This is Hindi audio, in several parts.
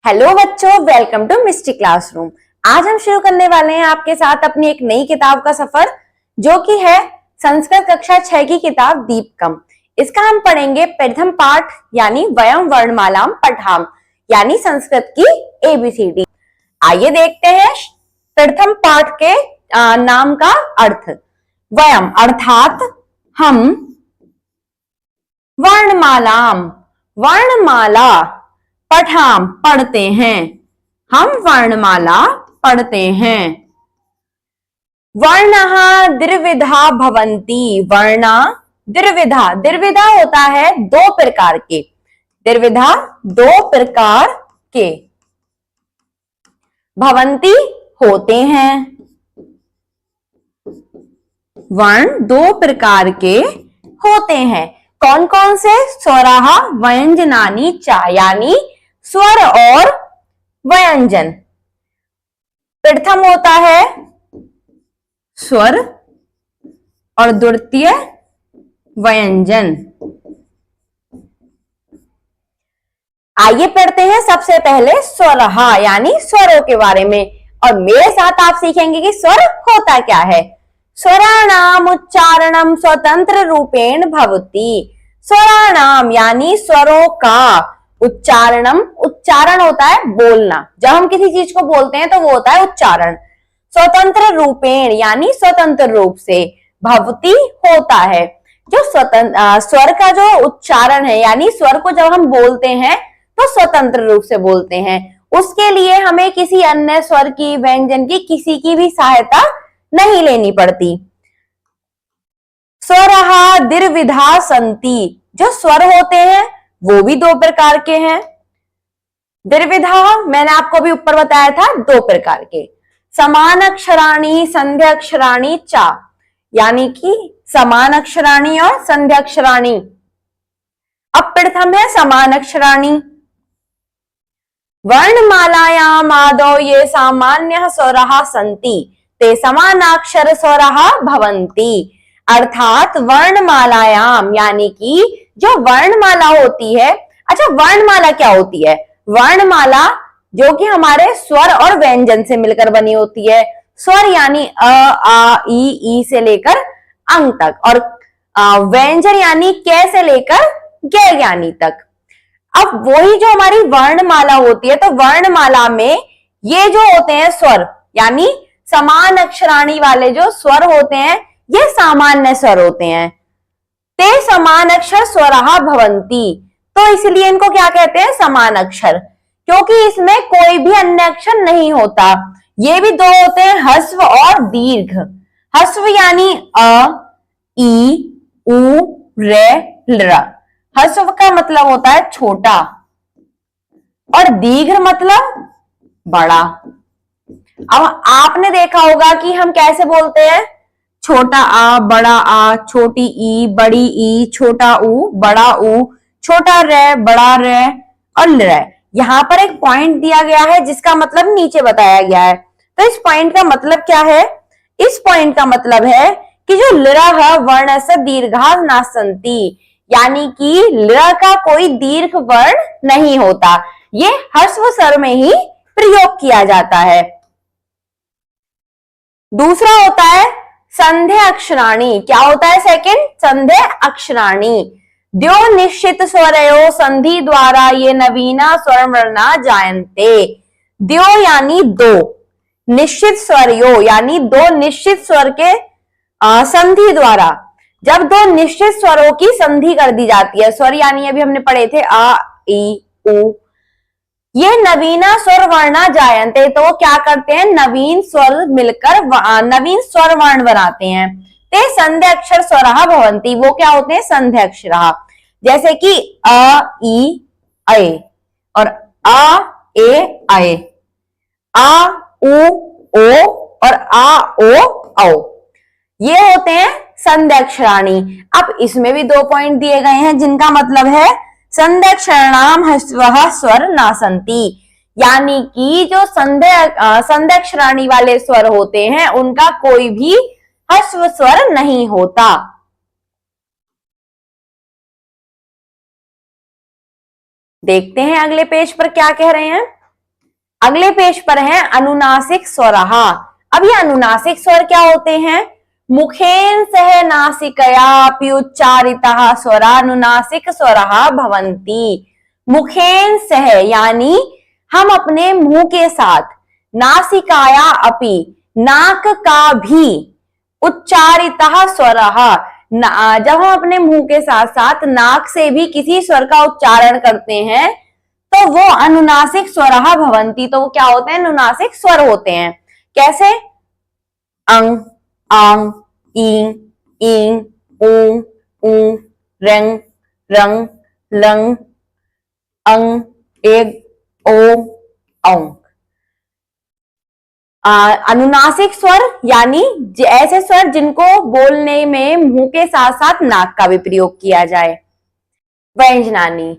हेलो बच्चों, वेलकम टू मिस्टी क्लासरूम। आज हम शुरू करने वाले हैं आपके साथ अपनी एक नई किताब का सफर, जो कि है संस्कृत कक्षा 6 की किताब दीपकम। इसका हम पढ़ेंगे प्रथम पाठ यानी वयम वर्णमालाम पठाम, यानी संस्कृत की एबीसीडी। आइए देखते हैं प्रथम पाठ के नाम का अर्थ। वयम अर्थात हम, वर्णमालाम वर्णमाला, पठाम पढ़ते हैं, हम वर्णमाला पढ़ते हैं। वर्णः द्विविधा भवन्ति, वर्णा द्विविधा, द्विविधा होता है दो प्रकार के, द्विविधा दो प्रकार के, भवन्ति होते हैं। वर्ण दो प्रकार के होते हैं। कौन कौन से? स्वराः व्यंजनानि च, यानी स्वर और व्यंजन। प्रथम होता है स्वर और द्वितीय व्यंजन। आइए पढ़ते हैं सबसे पहले स्वरः यानी स्वरों के बारे में, और मेरे साथ आप सीखेंगे कि स्वर होता क्या है। स्वराणाम उच्चारणम स्वतंत्र रूपेण भवति। स्वराणाम यानी स्वरों का उच्चारणम, उच्चारण होता है बोलना, जब हम किसी चीज को बोलते हैं तो वो होता है उच्चारण। स्वतंत्र रूपेण यानी स्वतंत्र रूप से, भवति होता है। जो स्वर का जो उच्चारण है, यानी स्वर को जब हम बोलते हैं तो स्वतंत्र रूप से बोलते हैं, उसके लिए हमें किसी अन्य स्वर की, व्यंजन की, किसी की भी सहायता नहीं लेनी पड़ती। स्वरः द्विविधा सन्ति, जो स्वर होते हैं वो भी दो प्रकार के हैं। द्विविधा मैंने आपको भी ऊपर बताया था, दो प्रकार के। समान अक्षराणि संध्या अक्षराणि च, यानी कि समान अक्षराणि और संध्या अक्षराणि। अब प्रथम है समान अक्षराणि। वर्णमालायाम आदौ ये सामान्य स्वरः सन्ति ते समानाक्षर स्वरः भवन्ति। अर्थात वर्णमालायाम यानी कि जो वर्णमाला होती है। अच्छा, वर्णमाला क्या होती है? वर्णमाला जो कि हमारे स्वर और व्यंजन से मिलकर बनी होती है। स्वर यानी अ, आ, ई से लेकर अंग तक, और व्यंजन यानी क से लेकर ग यानी तक। अब वही जो हमारी वर्णमाला होती है, तो वर्णमाला में ये जो होते हैं स्वर, यानी समान अक्षराणी वाले जो स्वर होते हैं, ये सामान्य स्वर होते हैं। ते समान अक्षर स्वरः भवन्ति, तो इसलिए इनको क्या कहते हैं? समान अक्षर, क्योंकि इसमें कोई भी अन्य अक्षर नहीं होता। ये भी दो होते हैं, ह्रस्व और दीर्घ। ह्रस्व यानी अ, ई, उ, रे, ल। ह्रस्व का मतलब होता है छोटा, और दीर्घ मतलब बड़ा। अब आपने देखा होगा कि हम कैसे बोलते हैं, छोटा आ, बड़ा आ, छोटी ई, बड़ी ई, छोटा ऊ, बड़ा ऊ, छोटा रे, बड़ा रे और ल। यहाँ पर एक पॉइंट दिया गया है जिसका मतलब नीचे बताया गया है। तो इस पॉइंट का मतलब क्या है? इस पॉइंट का मतलब है कि जो लृ वर्ण से दीर्घा नासंति, यानी कि लृ का कोई दीर्घ वर्ण नहीं होता, ये ह्रस्व स्वर में ही प्रयोग किया जाता है। दूसरा होता है संध्या अक्षराणी। क्या होता है सेकंड? संध्या अक्षराणी। द्यो निश्चित स्वरयो संधि द्वारा ये नवीना स्वर वर्णा जायन्ते। द्यो यानी दो, निश्चित स्वरयो यानी दो निश्चित स्वर के संधि द्वारा, जब दो निश्चित स्वरों की संधि कर दी जाती है, स्वर यानी अभी हमने पढ़े थे आ, ई, उ, ये नवीना स्वर वर्णा जायन्ते, तो वो क्या करते हैं? नवीन स्वर मिलकर नवीन स्वर वर्ण बनाते हैं। ते संध्या अक्षर स्वरः भवन्ति, वो क्या होते हैं? संध्या अक्षर। जैसे कि अ, ई, ऐ, और आ, ए, ऐ, आ, उ, ओ और आ, ओ, औ, ये होते हैं संध्या अक्षराणी। अब इसमें भी दो पॉइंट दिए गए हैं जिनका मतलब है संध्याक्षराणाम ह्रस्वः स्वर नासन्ति, यानी कि जो संध्याक्षराणी वाले स्वर होते हैं उनका कोई भी ह्रस्व स्वर नहीं होता। देखते हैं अगले पेज पर क्या कह रहे हैं। अगले पेज पर है अनुनासिक स्वरः। अब ये अनुनासिक स्वर क्या होते हैं? मुखेन सह नासिकयापि उच्चारितः स्वरा अनुनासिक स्वरः भवन्ति। मुखेन सह यानी हम अपने मुंह के साथ, नासिकाया अपि नाक का भी, उच्चारितः स्वरः जब हम अपने मुंह के साथ साथ नाक से भी किसी स्वर का उच्चारण करते हैं तो वो अनुनासिक स्वरः भवन्ति। तो वो क्या होते हैं? अनुनासिक स्वर होते हैं। कैसे? अंग, आंग, ईं, ईं, ऊ, ऊ, रंग, रंग, लंग, अंग, एग, ओ, औंग। अनुनासिक स्वर यानी ऐसे स्वर जिनको बोलने में मुंह के साथ साथ नाक का भी प्रयोग किया जाए। व्यंजनानि,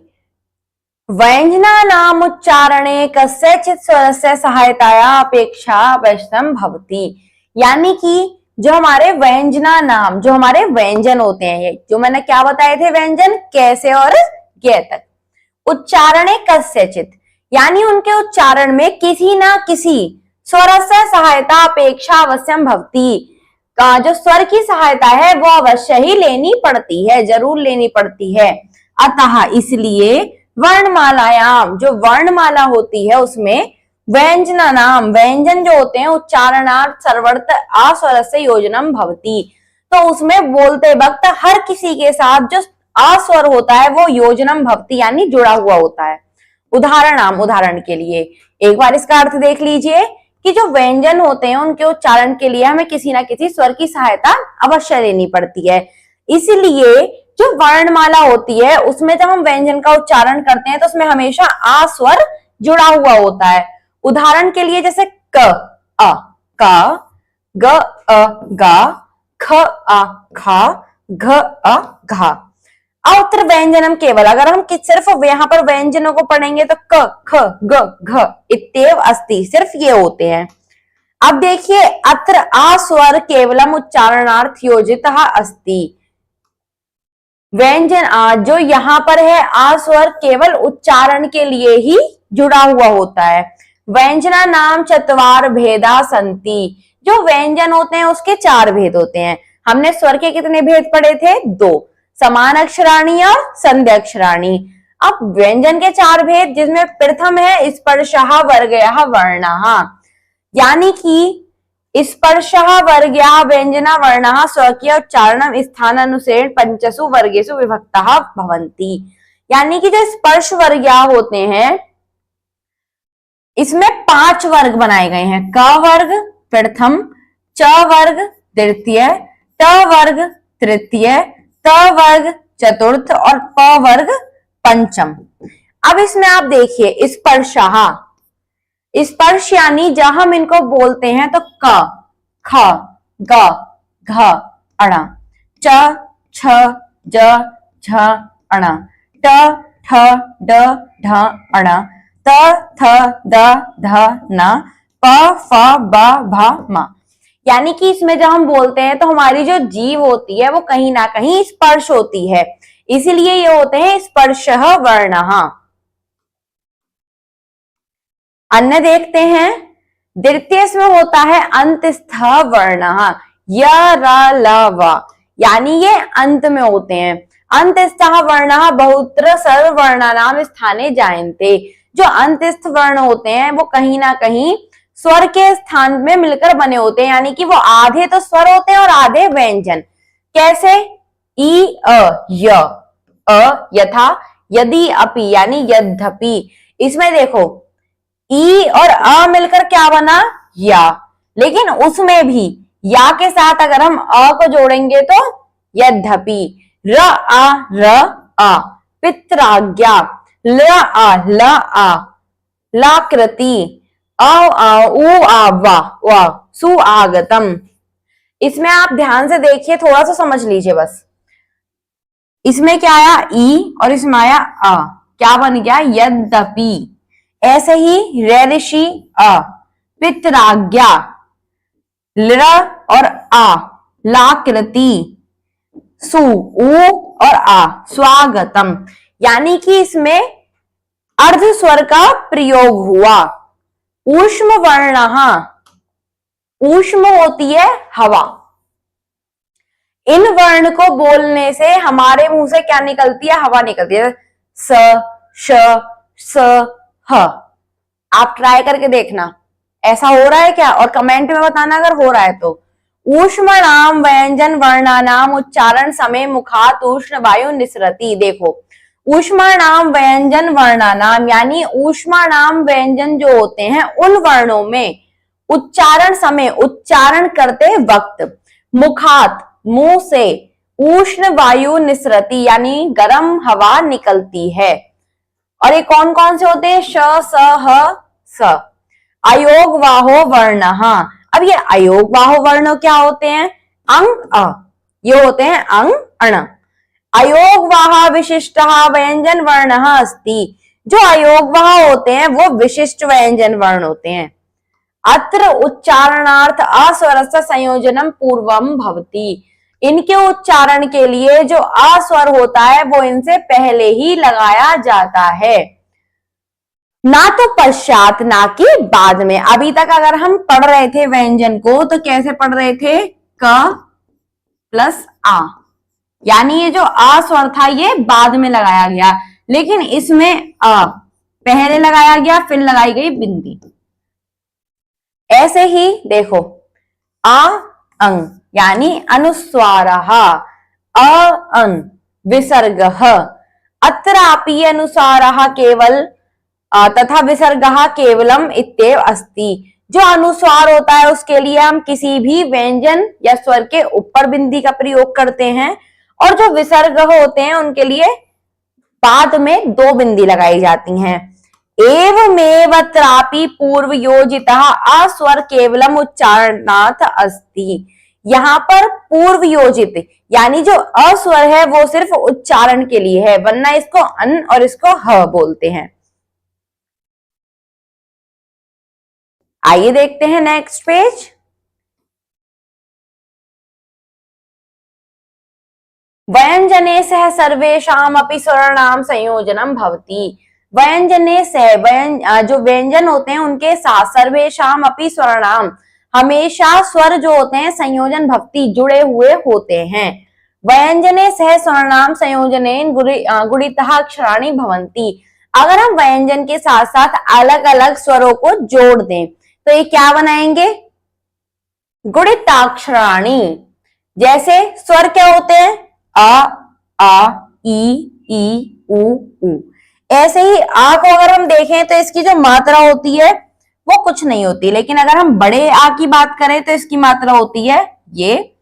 व्यंजनानाम उच्चारणे कस्यचित् स्वरस्य सहायताया अपेक्षा आवश्यकं भवति। यानी कि जो हमारे व्यंजना नाम, जो हमारे व्यंजन होते हैं, जो मैंने क्या बताए थे व्यंजन, कैसे और गे तक, उच्चारणे कस्यचित् यानी उनके उच्चारण में किसी ना किसी स्वरस्य सहायता अपेक्षा अवश्यम भवति। जो स्वर की सहायता है वो अवश्य ही लेनी पड़ती है, जरूर लेनी पड़ती है। अतः इसलिए वर्णमालायाम, जो वर्णमाला होती है उसमें व्यंजना नाम, व्यंजन जो होते हैं, उच्चारणार्थ सर्वर्थ अस्वर से योजनम भवति। तो उसमें बोलते वक्त हर किसी के साथ जो अस्वर होता है वो योजनम भवति यानी जुड़ा हुआ होता है। उदाहरण, उदाहरण के लिए एक बार इसका अर्थ देख लीजिए कि जो व्यंजन होते हैं उनके उच्चारण के लिए हमें किसी ना किसी स्वर की सहायता अवश्य लेनी पड़ती है। इसलिए जो वर्णमाला होती है उसमें जब हम व्यंजन का उच्चारण करते हैं तो उसमें हमेशा आ स्वर जुड़ा हुआ होता है। उदाहरण के लिए जैसे क, अ, का, ग, अ, गा, ख, आ, खा, घ, अ, घा। अवत्र व्यंजनम केवल, अगर हम सिर्फ यहाँ पर व्यंजनों को पढ़ेंगे तो क, ख, ग, घ इत्येव अस्ति, सिर्फ ये होते हैं। अब देखिए अत्र आ स्वर केवलम उच्चारणार्थ योजितः अस्ति। व्यंजन जो यहाँ पर है आ स्वर केवल उच्चारण के लिए ही जुड़ा हुआ होता है। व्यंजना नाम चत्वार भेदा संति, जो व्यंजन होते हैं उसके 4 भेद होते हैं। हमने स्वर के कितने भेद पढ़े थे? 2, समान अक्षराणी और संध्या अक्षराणी। अब व्यंजन के 4 भेद, जिसमें प्रथम है स्पर्शः वर्गयः वर्णः, यानी कि स्पर्शः वर्गयः व्यंजना वर्णः स्वकीय उच्चारणम स्थानानुसारेण पंचसु वर्गेषु विभक्तः भवन्ति। यानी कि जो स्पर्श वर्गीय होते हैं इसमें 5 वर्ग बनाए गए हैं। क वर्ग प्रथम, च वर्ग द्वितीय, ट वर्ग तृतीय, त वर्ग चतुर्थ और प वर्ग पंचम। अब इसमें आप देखिए स्पर्शः, स्पर्श यानी जब हम इनको बोलते हैं तो क, ख, ग, घ, अण, च, छ, ज, झ, अण, ट, ठ, ड, ढ, अण, त, थ, द, ध, न, प, फ, ब, भ, म। यानी कि इसमें जब हम बोलते हैं तो हमारी जो जीव होती है वो कहीं ना कहीं स्पर्श होती है, इसीलिए ये होते हैं स्पर्शः वर्णः। अन्य देखते हैं, द्वितीय में होता है अंतस्थ वर्णः, य, र, ल, व, यानी ये अंत में होते हैं। अंतस्थ वर्णः बहुत्र सर्ववर्णानाम स्थाने जायन्ते, जो अंतस्थ वर्ण होते हैं वो कहीं ना कहीं स्वर के स्थान में मिलकर बने होते हैं, यानी कि वो आधे तो स्वर होते हैं और आधे व्यंजन। कैसे? ई, अ, य, अ, यथा, यदि, अपि यानी यद्यपि। इसमें देखो ई और अ मिलकर क्या बना? या। लेकिन उसमें भी या के साथ अगर हम अ को जोड़ेंगे तो यद्यपि। र, आ, र, आ, पित्राज्ञा, ल, आ, ल, आ, लाकृति, अ, आ, उ, आ, वा, वा, सुआगतम। इसमें आप ध्यान से देखिए, थोड़ा सा समझ लीजिए बस। इसमें क्या आया? ई और इसमें आया अ, क्या बन गया? यद्यपि। ऐसे ही ऋषि अ, पित्राज्ञा, ल और आ, लाकृति, सु, उ और आ, स्वागतम। यानी कि इसमें अर्ध स्वर का प्रयोग हुआ। ऊष्म वर्णः, ऊष्म होती है हवा। इन वर्ण को बोलने से हमारे मुंह से क्या निकलती है? हवा निकलती है। स, श, स, ह। आप ट्राई करके देखना ऐसा हो रहा है क्या, और कमेंट में बताना अगर हो रहा है तो। ऊष्मणाम व्यंजन वर्णानाम उच्चारण समय मुखात उष्ण वायु निसरती। देखो, ऊष्मणाम व्यंजन वर्णानाम यानी ऊष्मणाम व्यंजन जो होते हैं उन वर्णों में उच्चारण समय, उच्चारण करते वक्त, मुखात मुंह से, उष्ण वायु निसरती यानी गर्म हवा निकलती है। और ये कौन कौन से होते हैं? श, स, ह, स। अयोगवाहो वर्ण। अब ये अयोगवाहो वर्ण क्या होते हैं? अंग अ, ये होते हैं अंग अण। अयोगवाह विशिष्ट व्यंजन वर्ण अस्ति। जो अयोगवाह होते हैं वो विशिष्ट व्यंजन वर्ण होते हैं। अत्र उच्चारणार्थ अस्वरस्य संयोजनम पूर्वम भवति। इनके उच्चारण के लिए जो अस्वर होता है वो इनसे पहले ही लगाया जाता है, ना तो पश्चात ना कि बाद में। अभी तक अगर हम पढ़ रहे थे व्यंजन को तो कैसे पढ़ रहे थे? क प्लस आ, यानी ये जो आ स्वर था ये बाद में लगाया गया, लेकिन इसमें आ पहले लगाया गया, फिर लगाई गई बिंदी। ऐसे ही देखो, आ अंग यानी अनुस्वारः, अ अंग विसर्गः, अत्रापि अनुसारः केवल तथा विसर्गः केवलम इत्येव अस्ति। जो अनुस्वार होता है उसके लिए हम किसी भी व्यंजन या स्वर के ऊपर बिंदी का प्रयोग करते हैं, और जो विसर्ग होते हैं उनके लिए बाद में दो बिंदी लगाई जाती हैं। एवमेव त्रापि पूर्व योजितः अस्वर केवलम उच्चारणार्थ अस्ति। यहाँ पर पूर्व योजित यानी जो अस्वर है वो सिर्फ उच्चारण के लिए है, वरना इसको अन और इसको ह बोलते हैं। आइए देखते हैं नेक्स्ट पेज। व्यंजने सह सर्वेषाम अपि स्वराणाम संयोजनम भवति। व्यंजने सह जो व्यंजन होते हैं उनके साथ सर्वेषाम अपि स्वराणाम हमेशा स्वर जो होते हैं संयोजन भवति जुड़े हुए होते हैं। व्यंजने सह स्वराणाम संयोजनेन गुणितः अक्षराणि भवन्ति। अगर हम व्यंजन के साथ साथ अलग अलग स्वरों को जोड़ दें तो ये क्या बनाएंगे? गुणिताक्षराणि। जैसे स्वर क्या होते हैं? आ ई उ। ऐसे ही आ को अगर हम देखें तो इसकी जो मात्रा होती है वो कुछ नहीं होती, लेकिन अगर हम बड़े आ की बात करें तो इसकी मात्रा होती है ये,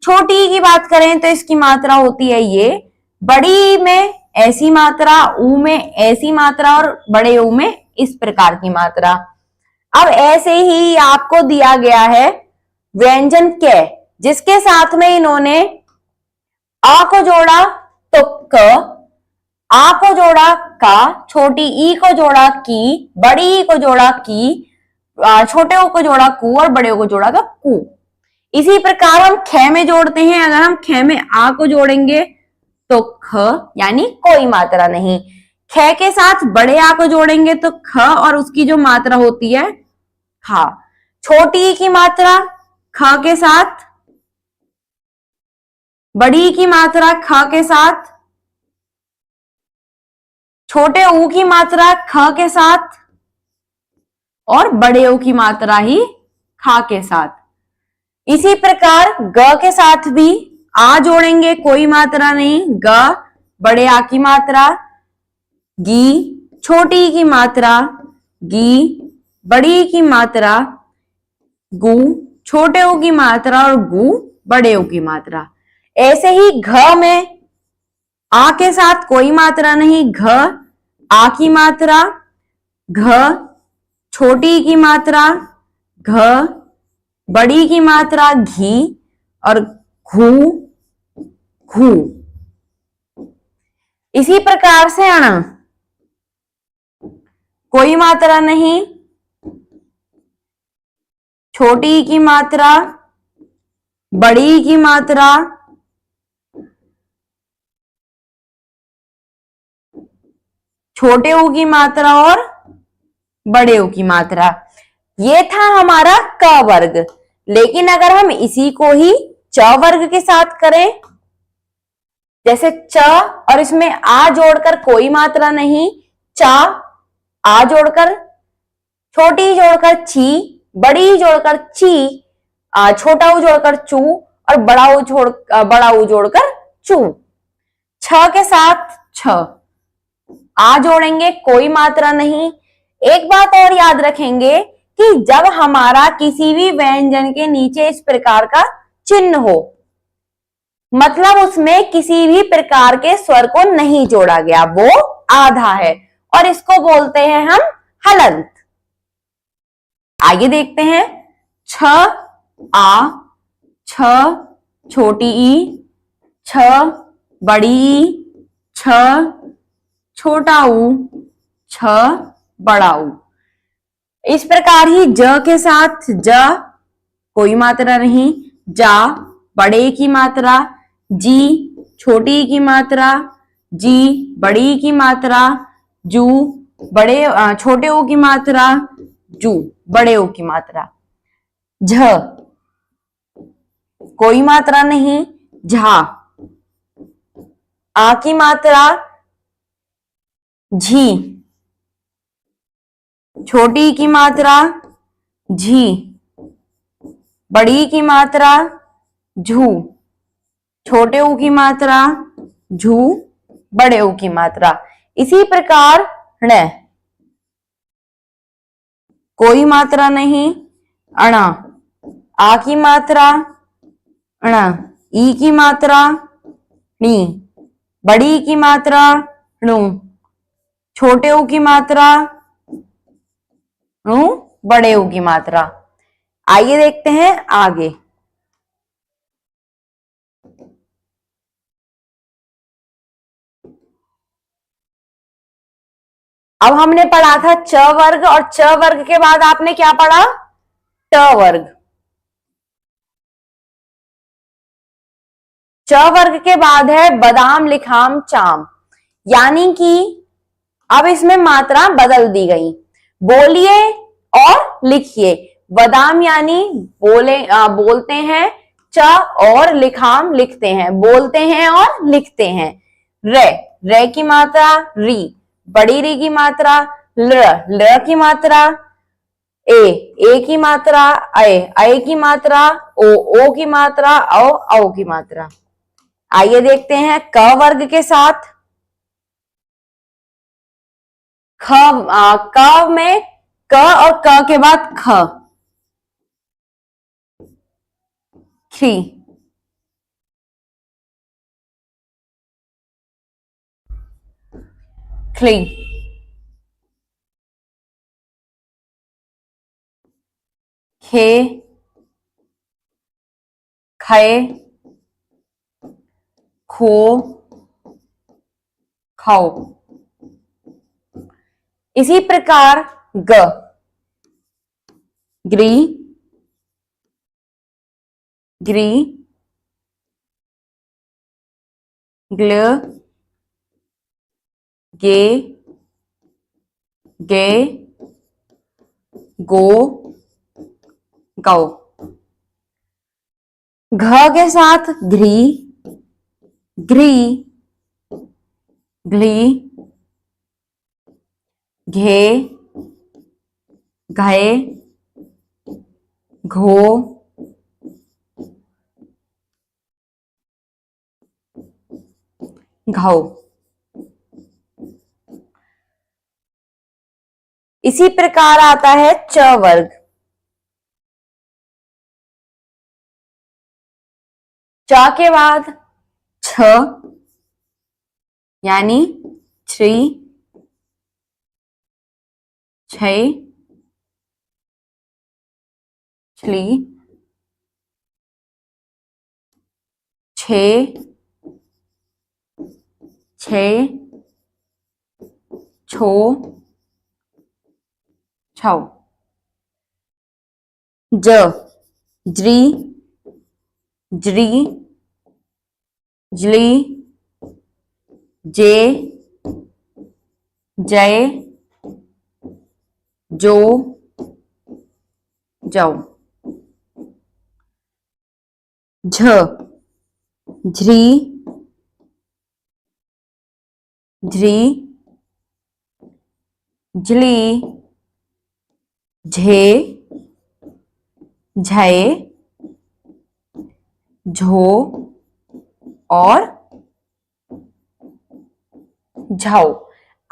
छोटी ई की बात करें तो इसकी मात्रा होती है ये, बड़ी में ऐसी मात्रा, ऊ में ऐसी मात्रा, और बड़े ऊ में इस प्रकार की मात्रा। अब ऐसे ही आपको दिया गया है व्यंजन क, जिसके साथ में इन्होंने आ को जोड़ा तो क, आ को जोड़ा का, छोटी ई को जोड़ा की, बड़ी ई को जोड़ा की, छोटे ओ को जोड़ा कु, और बड़े ओ को जोड़ा कु। इसी प्रकार हम ख में जोड़ते हैं। अगर हम ख में आ को जोड़ेंगे तो ख यानी कोई मात्रा नहीं। ख के साथ बड़े आ को जोड़ेंगे तो ख, और उसकी जो मात्रा होती है खा। छोटी ई की मात्रा ख के साथ, बड़ी की मात्रा ख के साथ, छोटे ऊ की मात्रा ख के साथ, और बड़े ऊ की मात्रा ही खा के साथ। इसी प्रकार ग के साथ भी आ जोड़ेंगे, कोई मात्रा नहीं, ग, बड़े आ की मात्रा गी, छोटी की मात्रा गी, बड़ी की मात्रा गु, छोटे ऊ की मात्रा और गु, बड़े ऊ की मात्रा। ऐसे ही घ में आ के साथ कोई मात्रा नहीं, घ, आ की मात्रा घ, छोटी की मात्रा घ, बड़ी की मात्रा घी, और घू घू। इसी प्रकार से अण, कोई मात्रा नहीं, छोटी की मात्रा, बड़ी की मात्रा, छोटे ऊ की मात्रा और बड़े ऊ की मात्रा। ये था हमारा क वर्ग। लेकिन अगर हम इसी को ही च वर्ग के साथ करें, जैसे च और इसमें आ जोड़कर कोई मात्रा नहीं, चा, आ जोड़कर, छोटी जोड़कर ची, बड़ी जोड़कर ची, छोटा ऊ जोड़कर चू और बड़ा ऊ जोड़कर चू। छ के साथ छ, आ जोड़ेंगे कोई मात्रा नहीं। एक बात और याद रखेंगे कि जब हमारा किसी भी व्यंजन के नीचे इस प्रकार का चिन्ह हो, मतलब उसमें किसी भी प्रकार के स्वर को नहीं जोड़ा गया, वो आधा है और इसको बोलते हैं हम हलंत। आगे देखते हैं, छ आ, छ छोटी ई, छ बड़ी ई, छ छोटा ऊ, छ बड़ा ऊ। इस प्रकार ही ज के साथ ज कोई मात्रा नहीं, जा बड़े की मात्रा, जी छोटी की मात्रा, जी बड़ी की मात्रा, जू छोटे ओ की मात्रा, जू बड़े ओ की मात्रा। झ कोई मात्रा नहीं, झा आ की मात्रा, झी छोटी की मात्रा, झी बड़ी की मात्रा, झू छोटे ऊ की मात्रा, झू बड़े ऊ की मात्रा। इसी प्रकार ण कोई मात्रा नहीं, अणा आ की मात्रा, अण ई की मात्रा, णी बड़ी की मात्रा, णु छोटे ऊ की मात्रा, णु बड़े ऊ की मात्रा। आइए देखते हैं आगे। अब हमने पढ़ा था च वर्ग और च वर्ग के बाद आपने क्या पढ़ा? ट वर्ग। च वर्ग के बाद है बादाम लिखाम चाम, यानी कि अब इसमें मात्रा बदल दी गई। बोलिए और लिखिए। बादाम यानी बोलते हैं, च और लिखाम लिखते हैं, बोलते हैं और लिखते हैं। रे की मात्रा री, बड़ी री की मात्रा ल की मात्रा, ए की मात्रा ऐ की मात्रा, ओ की मात्रा, औ की मात्रा। आइए देखते हैं क वर्ग के साथ। क में क और क के बाद ख, खी खली, खे खे, खो खाओ। इसी प्रकार ग, ग्री ग्री, ग्ल गे गे, गो गौ। घ के साथ घ्री घ्री, घ्ली, घे घे, घो घाव। इसी प्रकार आता है च वर्ग। च के बाद छ, यानी छी छै, छली, छे छे, छो छौ। ज, ज्री ज्री, ज्ली, जे जय, जो, जौ। झ, झ्री, झ्री, झली, झे, झे, झो और झौ।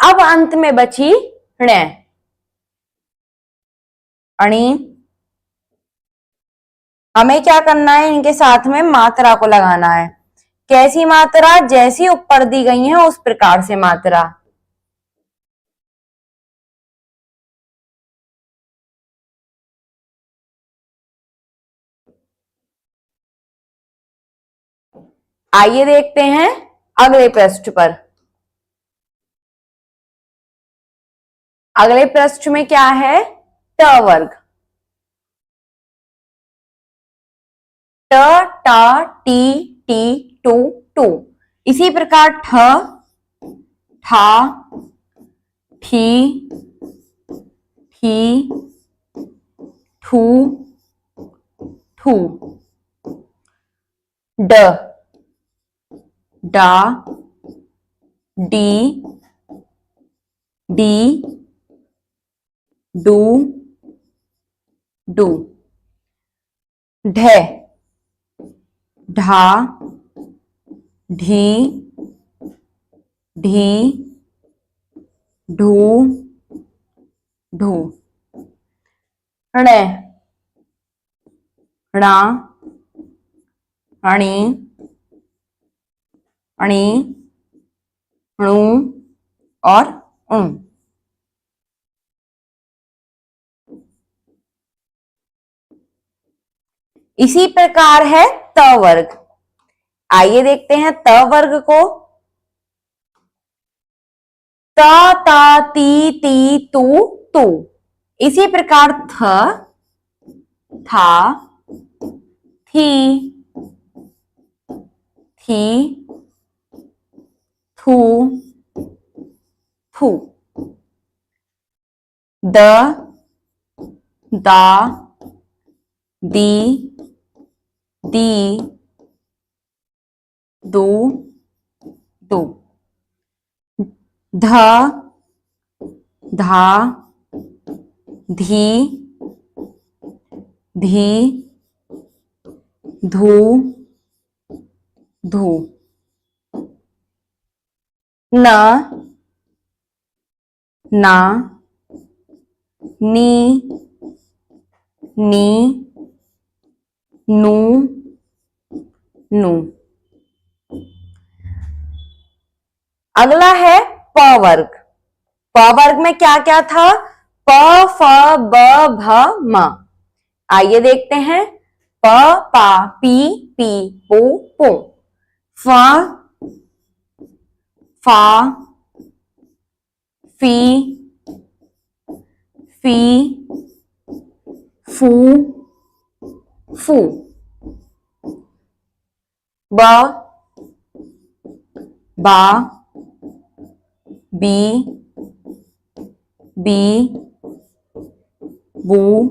अब अंत में बची ण, अणी। हमें क्या करना है, इनके साथ में मात्रा को लगाना है। कैसी मात्रा? जैसी ऊपर दी गई है उस प्रकार से मात्रा। आइए देखते हैं अगले पृष्ठ पर। अगले पृष्ठ में क्या है? ट वर्ग। ट, टा, टी, टी, टू, टू। इसी प्रकार ठ, ठा, ठी,ठी, ठू, ठू। ड, डा, डी, डी, डू, डू। ढ, ढा, ढी, ढी, ढू, ढू। ण, णा, अणी, अणी, णु और णु। इसी प्रकार है त वर्ग। आइए देखते हैं त वर्ग को। त, ता, ती, ती, तू, तू। इसी प्रकार थ, था, थी, थी, थू, थू। द, दा, दी, दी, दू, दू। ध, धा, धी, धी, धू, धू। न, ना, नी, नी, नू, नू। अगला है प वर्ग। प वर्ग में क्या क्या था? प, फ, ब, भ, म। आइए देखते हैं। प, पा, पी, पी, पू, पू। फ, फा, फी, फी, फू, फू। ब, बा, बी, बी, बू,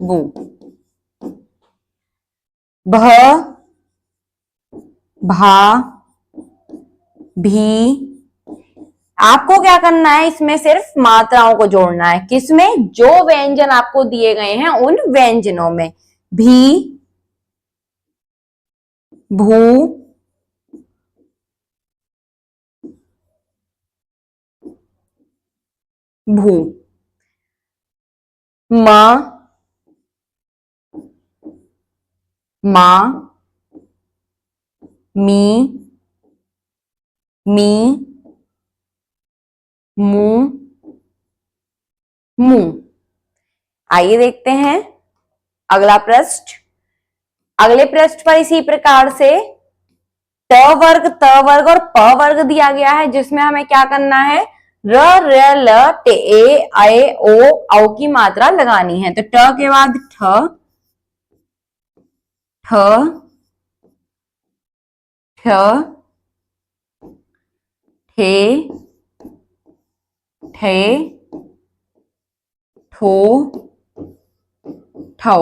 बू। भ, भा, भी। आपको क्या करना है? इसमें सिर्फ मात्राओं को जोड़ना है। किसमें? जो व्यंजन आपको दिए गए हैं उन व्यंजनों में। भी, भू, भू। म, मा, मी, मी, मू, मू। आइए देखते हैं अगला पृष्ठ। अगले पृष्ठ पर इसी प्रकार से ट वर्ग, त वर्ग और प वर्ग दिया गया है, जिसमें हमें क्या करना है? र, र, ल, टे, ऐ, ओ, औ की मात्रा लगानी है। तो ट के बाद ठ, ठ, ठ, ठे, ठे, ठो ठौ,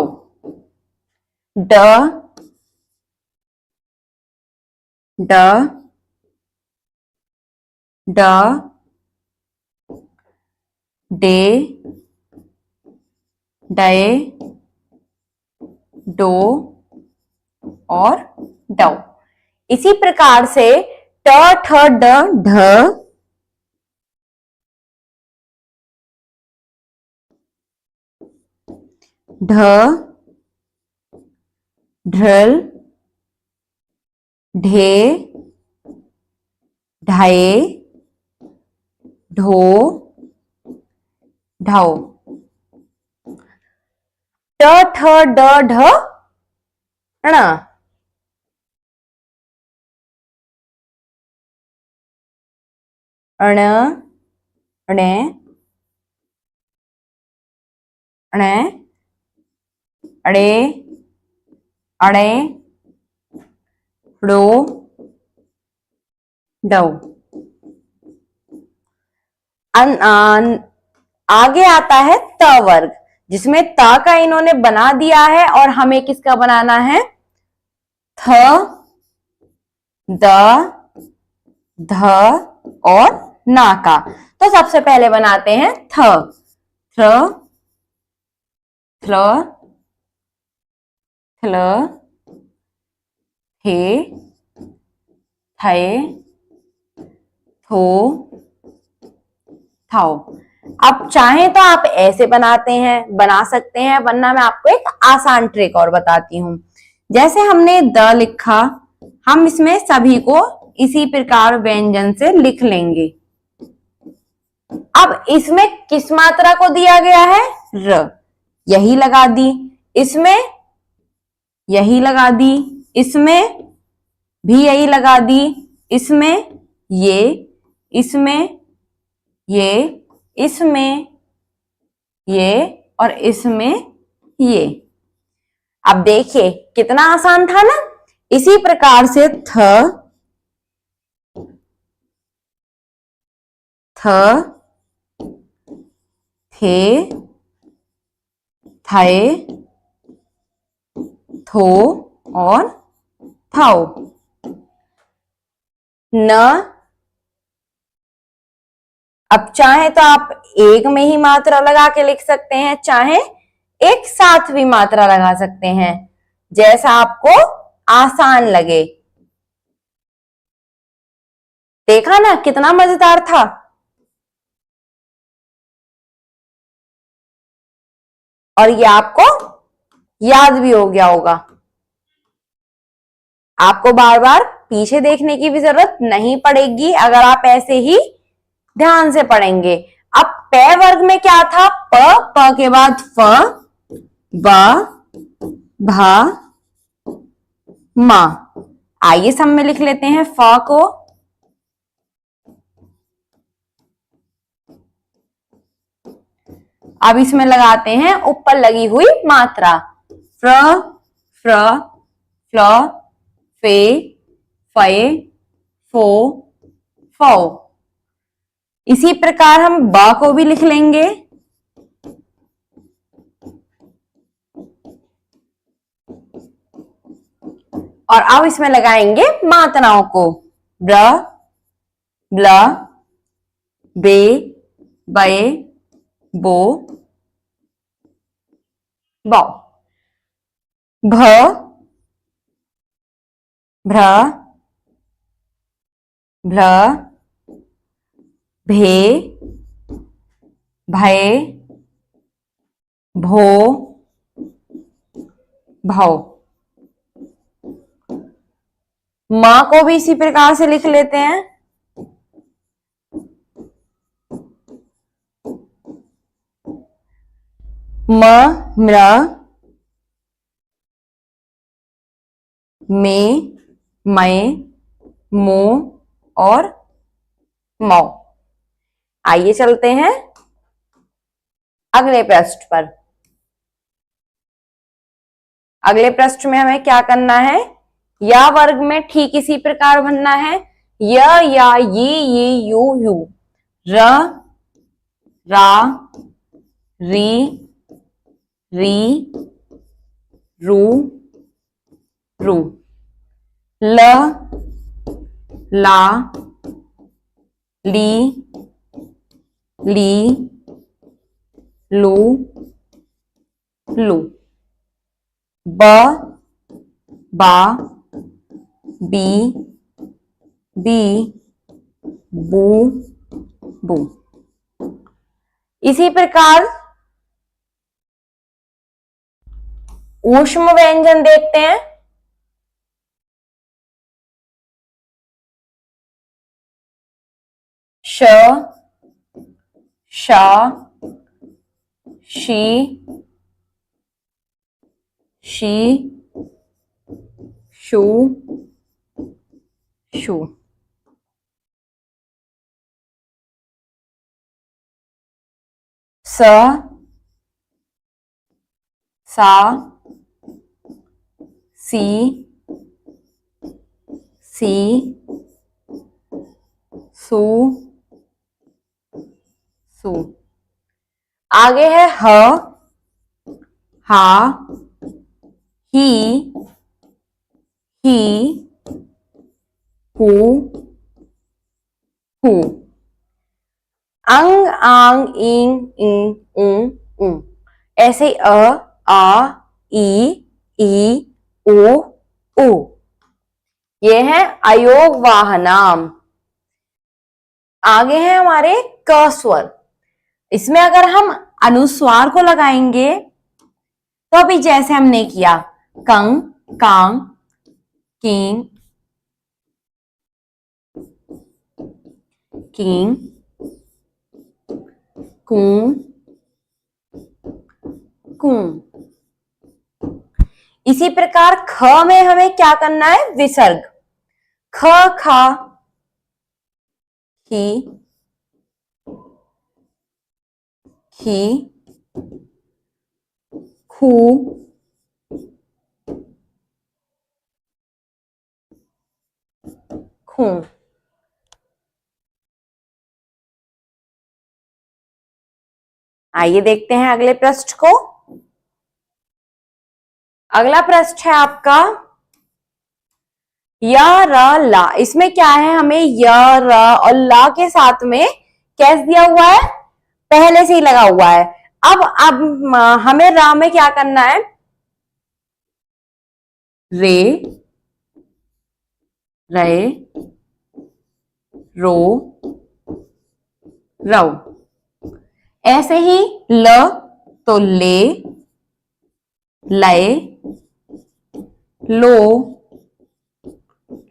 ड ड ड डे डे डो और डौ। इसी प्रकार से ट ठ ड ढ, ढ ढल, ढे ढाए, ढो ढौ। ट ठ ड ढ ण, अण अणे अणे, अड़े अड़े, ड़ो डौ। आगे आता है त वर्ग, जिसमें त का इन्होंने बना दिया है और हमें किसका बनाना है, थ द ध और ना का। तो सबसे पहले बनाते हैं थ, थ थ्ल थ्ल, थे थे, थो थाओ। अब चाहे तो आप ऐसे बना सकते हैं, वरना मैं आपको एक आसान ट्रिक और बताती हूं। जैसे हमने द लिखा, हम इसमें सभी को इसी प्रकार व्यंजन से लिख लेंगे। अब इसमें किस मात्रा को दिया गया है, र, यही लगा दी, इसमें यही लगा दी, इसमें भी यही लगा दी, इसमें ये, इसमें ये, इसमें ये और इसमें ये। अब देखिए कितना आसान था ना। इसी प्रकार से थ थे थाए, थो और थाओ। न, अब चाहे तो आप एक में ही मात्रा लगा के लिख सकते हैं, चाहे एक साथ भी मात्रा लगा सकते हैं, जैसा आपको आसान लगे। देखा ना कितना मजेदार था। और ये आपको याद भी हो गया होगा। आपको बार बार पीछे देखने की भी जरूरत नहीं पड़ेगी अगर आप ऐसे ही ध्यान से पढ़ेंगे। अब प वर्ग में क्या था, प के बाद फ, ब, भा, मा। आइए सब में लिख लेते हैं फ को। अब इसमें लगाते हैं ऊपर लगी हुई मात्रा, फ्र, फ्र, फ्ल, फे, फे, फो, फो। इसी प्रकार हम ब को भी लिख लेंगे। और अब इसमें लगाएंगे मात्राओं को, ब्र, ब्ल, बे, बे, बो, बौ। भ, भ्र, भ्ल, भे, भय, भो, भौ। मां को भी इसी प्रकार से लिख लेते हैं। म, म्र, में, मैं, मो और मौ। आइए चलते हैं अगले पृष्ठ पर। अगले पृष्ठ में हमें क्या करना है, या वर्ग में ठीक इसी प्रकार बनना है। य, या, ये, यू, यू, र, रा, री, री, रू, रू, ल, ला, ली, ली, लू, लू, ब, बा, बी, बी, बू, बू। इसी प्रकार ऊष्म व्यंजन देखते हैं। श, शा, शी, शी, शू, शू। स, सा, सी, सी, सू, सू। आगे है ह, हा, ही, हु, हु। अंग, आंग, इंग, इंग, उंग, उंग। ऐसे अ, आ, ई, उ, उ। ये है अयोगवाह नाम। आगे है हमारे क स्वर। इसमें अगर हम अनुस्वार को लगाएंगे तो अभी जैसे हमने किया कंग, कांग, किंग, किंग, कुं, कुं। इसी प्रकार ख में हमें क्या करना है? विसर्ग। ख, खा, ही, खी, खू, खू। आइए देखते हैं अगले पृष्ठ को। अगला पृष्ठ है आपका य, र, ला। इसमें क्या है? हमें य, र और ला के साथ में कैसे दिया हुआ है? पहले से ही लगा हुआ है। अब हमें रा में क्या करना है? रे, रे, रो, रव। ऐसे ही ल तो ले, लय, लो,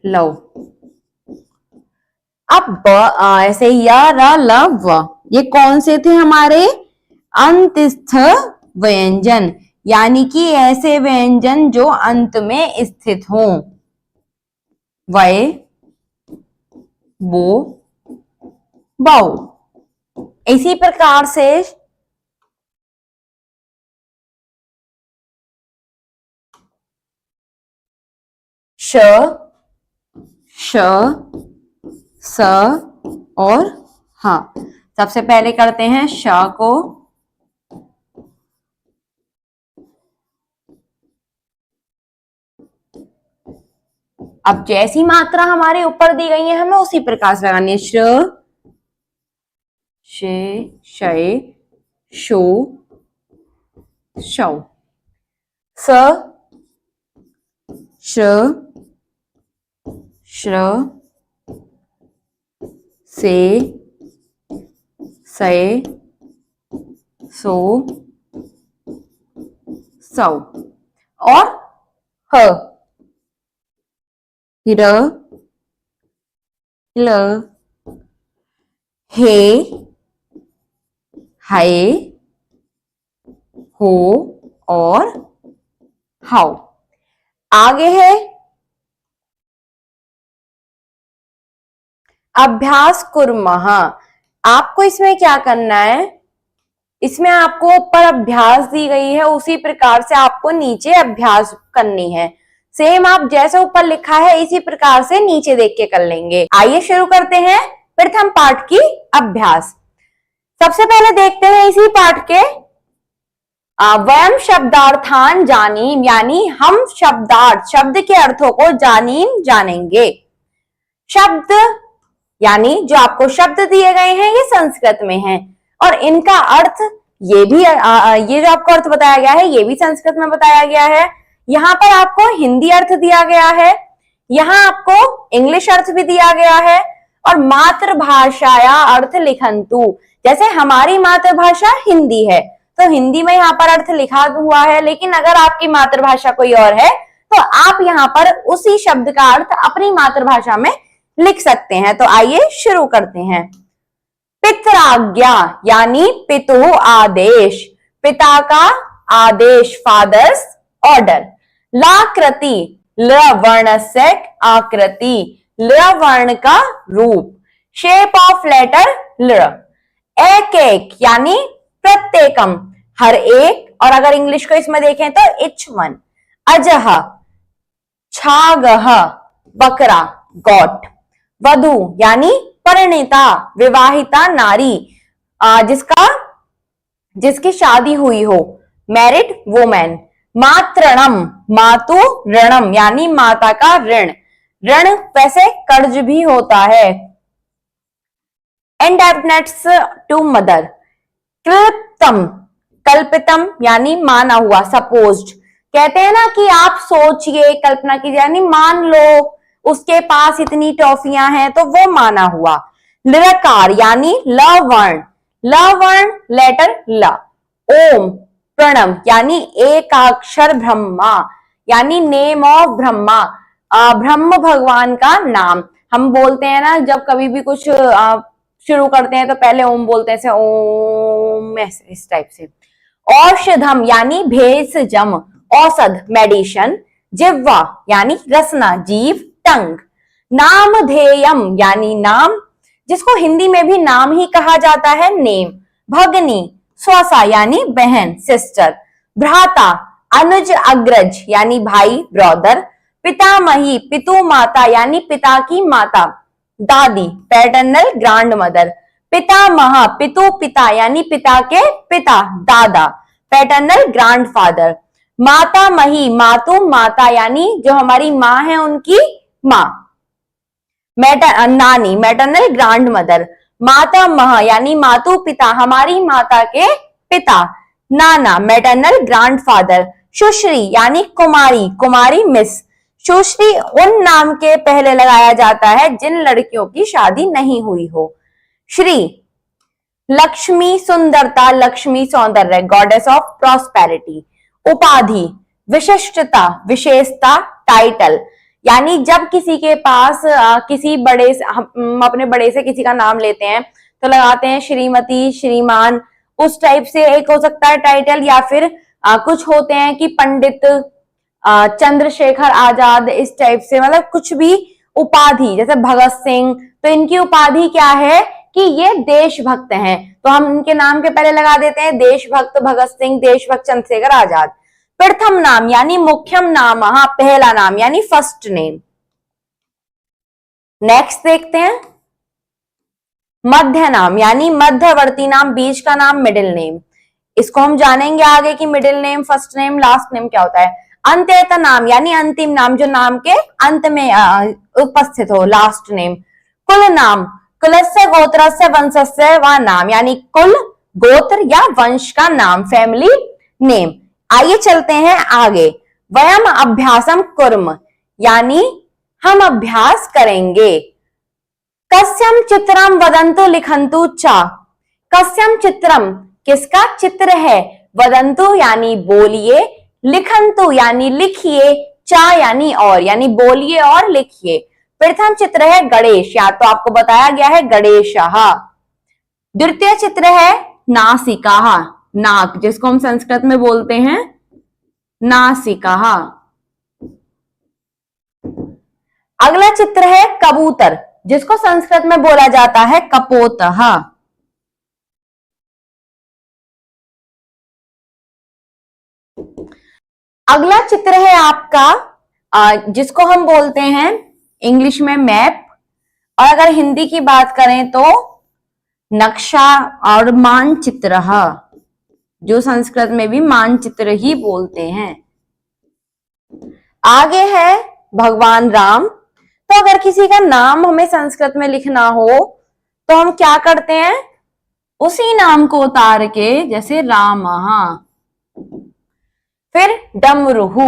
लो। अब ऐसे य, र, ल, व। ये कौन से थे हमारे? अंतस्थ व्यंजन, यानी कि ऐसे व्यंजन जो अंत में स्थित हों। वय, वो, बहु। इसी प्रकार से श, श, स और हा। सबसे पहले करते हैं श को। अब जैसी मात्रा हमारे ऊपर दी गई है हमें उसी प्रकार से लगानी है। श, शे, शय, शो, शौ। स, श, श्र, से, सय, सो, सौ। और ह, हिर, हिल, हे, हाय, हो और हाउ। आगे है अभ्यास कुर्मः। आपको इसमें क्या करना है? इसमें आपको ऊपर अभ्यास दी गई है, उसी प्रकार से आपको नीचे अभ्यास करनी है। सेम आप जैसे ऊपर लिखा है इसी प्रकार से नीचे देख के कर लेंगे। आइए शुरू करते हैं प्रथम पाठ की अभ्यास। सबसे पहले देखते हैं इसी पाठ के वयम शब्दार्थान जानीम, यानी हम शब्दार्थ, शब्द के अर्थों को जानीम, जानेंगे। शब्द यानी जो आपको शब्द दिए गए हैं ये संस्कृत में हैं और इनका अर्थ ये भी ये जो आपको अर्थ बताया गया है ये भी संस्कृत में बताया गया है। यहाँ पर आपको हिंदी अर्थ दिया गया है, यहाँ आपको इंग्लिश अर्थ भी दिया गया है और मातृभाषाया अर्थ लिखंतु, जैसे हमारी मातृभाषा हिंदी है तो हिंदी में यहाँ पर अर्थ लिखा हुआ है, लेकिन अगर आपकी मातृभाषा कोई और है तो आप यहाँ पर उसी शब्द का अर्थ अपनी मातृभाषा में लिख सकते हैं। तो आइए शुरू करते हैं। पितराज्ञा यानी पितु आदेश, पिता का आदेश, फादर्स ऑर्डर। लाकृति, ल वर्ण से आकृति, ल वर्ण का रूप। शेप ऑफ लेटर ल। एक एक यानी प्रत्येकम, हर एक, और अगर इंग्लिश को इसमें देखें तो इच वन। अजह, छागह, बकरा, गॉट। वधु यानी परिणीता, विवाहिता नारी, जिसकी शादी हुई हो, मैरिड वुमेन। मातृणम, मातु ऋणम यानी माता का ऋण, ऋण वैसे कर्ज भी होता है। इंडेब्टनेस टू मदर। कल्पितम, कल्पितम यानी माना हुआ, सपोज्ड। कहते हैं ना कि आप सोचिए, कल्पना कीजिए, यानी मान लो उसके पास इतनी टॉफियां हैं तो वो माना हुआ। लकार यानी ल वर्ण, ल वर्ण लेटर ल। ओम, प्रणव यानी एकाक्षर ब्रह्मा, यानी नेम ऑफ ब्रह्मा, ब्रह्म भगवान का नाम। हम बोलते हैं ना जब कभी भी कुछ शुरू करते हैं तो पहले ओम बोलते हैं, ओम, इस टाइप से। औषधम यानी भेषजम, औषध मेडिशन। जिह्वा यानी रसना, जीव, टंग। नामधेयम यानी नाम, जिसको हिंदी में भी नाम ही कहा जाता है, नेम। भगनी, स्वसा यानी बहन, सिस्टर। भ्राता, अनुज, अग्रज यानी भाई, ब्रदर। पितामही, पितु माता यानी पिता की माता। दादी, पैटर्नल ग्रैंड मदर। पितामह, पितु पिता यानी पिता के पिता, दादा, पैटर्नल ग्रैंडफादर। मातामही, मातु माता यानी जो हमारी माँ है उनकी माँ। नानी, मैटरनल ग्रैंड मदर। मातामह यानी मातु पिता, हमारी माता के पिता। नाना, मैटरनल ग्रैंडफादर। सुश्री यानी कुमारी, कुमारी मिस। सुश्री उन नाम के पहले लगाया जाता है जिन लड़कियों की शादी नहीं हुई हो। श्री, लक्ष्मी, सुंदरता, लक्ष्मी सौंदर्य, गॉडेस ऑफ प्रॉस्पेरिटी। उपाधि, विशिष्टता, विशेषता, टाइटल, यानी जब किसी के पास किसी बड़े से, हम अपने बड़े से किसी का नाम लेते हैं तो लगाते हैं श्रीमती, श्रीमान, उस टाइप से एक हो सकता है टाइटल। या फिर कुछ होते हैं कि पंडित, चंद्रशेखर आजाद, इस टाइप से, मतलब कुछ भी उपाधि, जैसे भगत सिंह, तो इनकी उपाधि क्या है कि ये देशभक्त हैं, तो हम इनके नाम के पहले लगा देते हैं देशभक्त भगत सिंह, देशभक्त चंद्रशेखर आजाद। प्रथम नाम यानी मुख्यम नाम, हाँ पहला नाम यानी फर्स्ट नेम। नेक्स्ट देखते हैं मध्य नाम यानी मध्यवर्ती नाम, बीच का नाम, मिडिल नेम। इसको हम जानेंगे आगे कि middle name, first name, last name क्या होता है। अंत्यत नाम यानी अंतिम नाम, जो नाम के अंत में उपस्थित हो, लास्ट नेम। कुल नाम, कुलस्य गोत्रस्य वंशस्य व नाम, यानी कुल, गोत्र या वंश का नाम, फैमिली नेम। आइए चलते हैं आगे। वयम अभ्यासम कुर्म यानी हम अभ्यास करेंगे। कस्यम चित्रम वदंतु लिखंतु चा। कस्यम चित्रम किसका चित्र है, वदंतु यानी बोलिए, लिखंतु यानी लिखिए, चा यानी और, यानी बोलिए और लिखिए। प्रथम चित्र है गणेश, या तो आपको बताया गया है गणेशः। द्वितीय चित्र है नासिका, नाक, जिसको हम संस्कृत में बोलते हैं नासिका। अगला चित्र है कबूतर, जिसको संस्कृत में बोला जाता है कपोतः। अगला चित्र है आपका जिसको हम बोलते हैं इंग्लिश में मैप, और अगर हिंदी की बात करें तो नक्शा और मानचित्र। जो संस्कृत में भी मानचित्र ही बोलते हैं। आगे है भगवान राम। तो अगर किसी का नाम हमें संस्कृत में लिखना हो तो हम क्या करते हैं, उसी नाम को उतार के, जैसे रामः, फिर डमरुहु।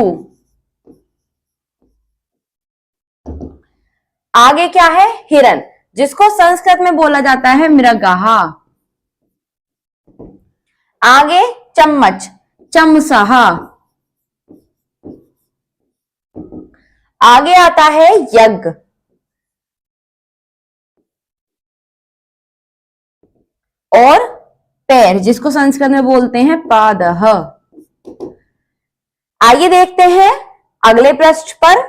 आगे क्या है, हिरन, जिसको संस्कृत में बोला जाता है मृगः। आगे चम्मच, चमसः। आगे आता है यज्ञ, और पैर, जिसको संस्कृत में बोलते हैं पादः। आइए देखते हैं अगले पृष्ठ पर।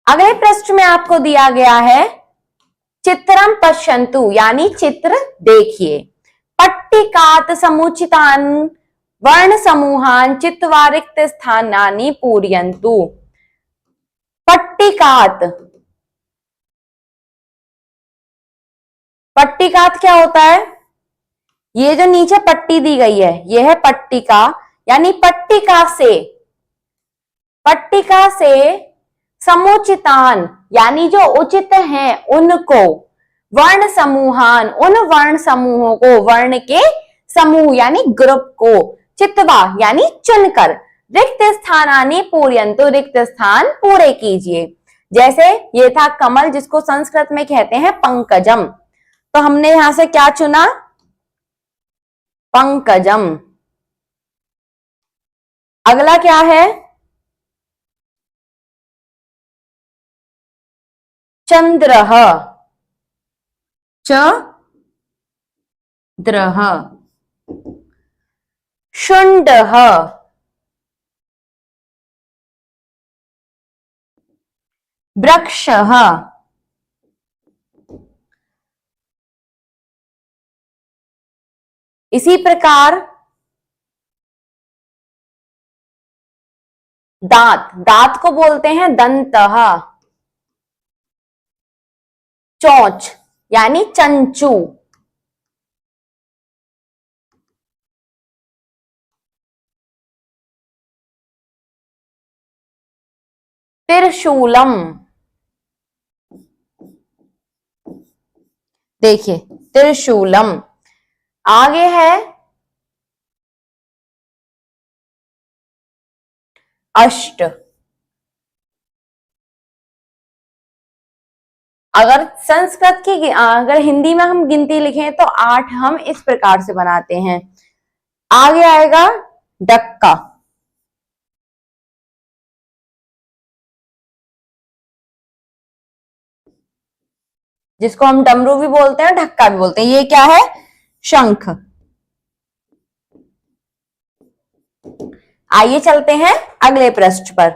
अगले पृष्ठ में आपको दिया गया है चित्रम पश्यन्तु, यानी चित्र देखिए। पट्टिकात समुचितान वर्ण समूहान चित्वा रिक्त स्थानानि पूरयन्तु। पट्टिकात, पट्टिकात क्या होता है, ये जो नीचे पट्टी दी गई है यह है पट्टिका, यानी पट्टिका से, पट्टिका से समुचितान, यानी जो उचित हैं उनको, वर्ण समूहान, उन वर्ण समूहों को, वर्ण के समूह यानी ग्रुप को, चित्वा यानी चुनकर, रिक्त स्थानानि पूरयन्तु, रिक्त स्थान पूरे कीजिए। जैसे ये था कमल, जिसको संस्कृत में कहते हैं पंकजम, तो हमने यहां से क्या चुना, पंकजम। अगला क्या है, चंद्रः, चंद्रः। शुण्डः, वृक्षः। इसी प्रकार दांत, दांत को बोलते हैं दंतः। चोंच यानी चंचू। त्रिशूलम, देखिए त्रिशूलम। आगे है अष्ट। अगर संस्कृत की, अगर हिंदी में हम गिनती लिखें तो 8 हम इस प्रकार से बनाते हैं। आगे आएगा डक्का, जिसको हम डमरू भी बोलते हैं, ढक्का भी बोलते हैं। ये क्या है, शंख। आइए चलते हैं अगले पृष्ठ पर।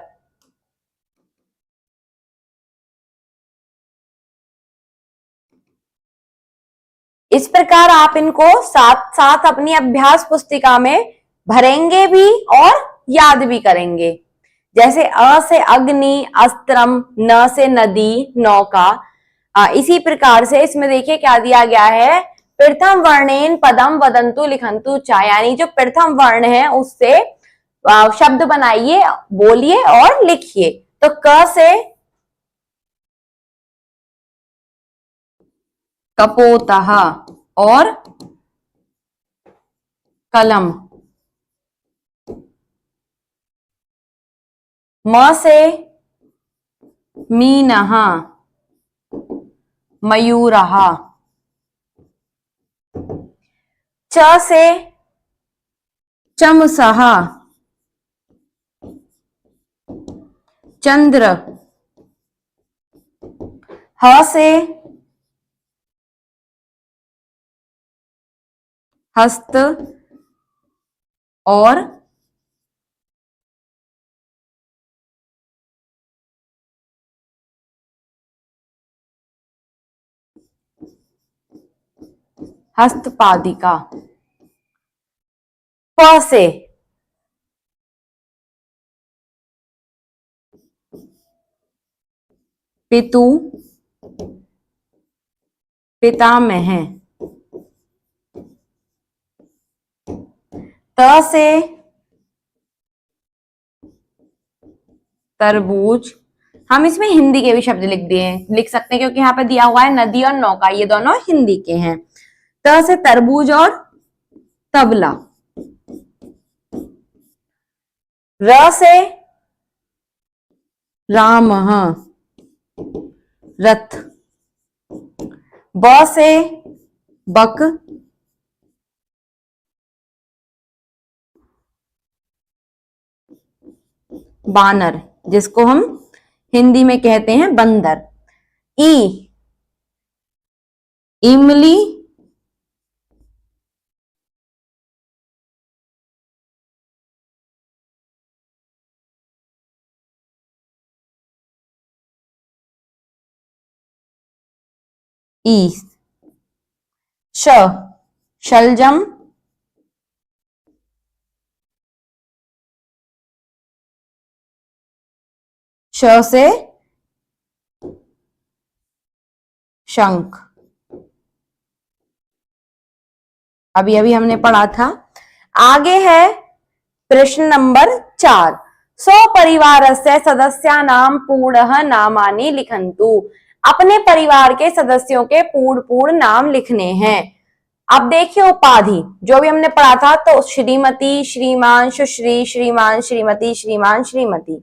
इस प्रकार आप इनको साथ साथ अपनी अभ्यास पुस्तिका में भरेंगे भी और याद भी करेंगे। जैसे अ से अग्नि, अस्त्रम, न से नदी, नौका। इसी प्रकार से इसमें देखिए क्या दिया गया है, प्रथम वर्णेन पदम वदंतु लिखंतु चा, यानी जो प्रथम वर्ण है उससे शब्द बनाइए, बोलिए और लिखिए। तो क से कपोतः और कलम। म से मीनः, मयूरः। च से चमसः, चंद्र। ह से हस्त और हस्तपादिका। प से पितु, पितामह। त से तरबूज। हम इसमें हिंदी के भी शब्द लिख सकते हैं, क्योंकि यहाँ पे दिया हुआ है नदी और नौका, ये दोनों हिंदी के हैं। त से तरबूज और तबला। र से राम रथ। ब से बक। बानर, जिसको हम हिंदी में कहते हैं बंदर। ई इमली। ई श शलजम। श से शंख। अभी अभी हमने पढ़ा था। आगे है प्रश्न नंबर 4। स्वपरिवारस्य सदस्यानां पूर्णः नामानि लिखन्तु। अपने परिवार के सदस्यों के पूर्ण नाम लिखने हैं। अब देखिए उपाधि, जो भी हमने पढ़ा था, तो श्रीमती, श्रीमान, सुश्री, श्रीमान, श्रीमती, श्रीमान, श्रीमती।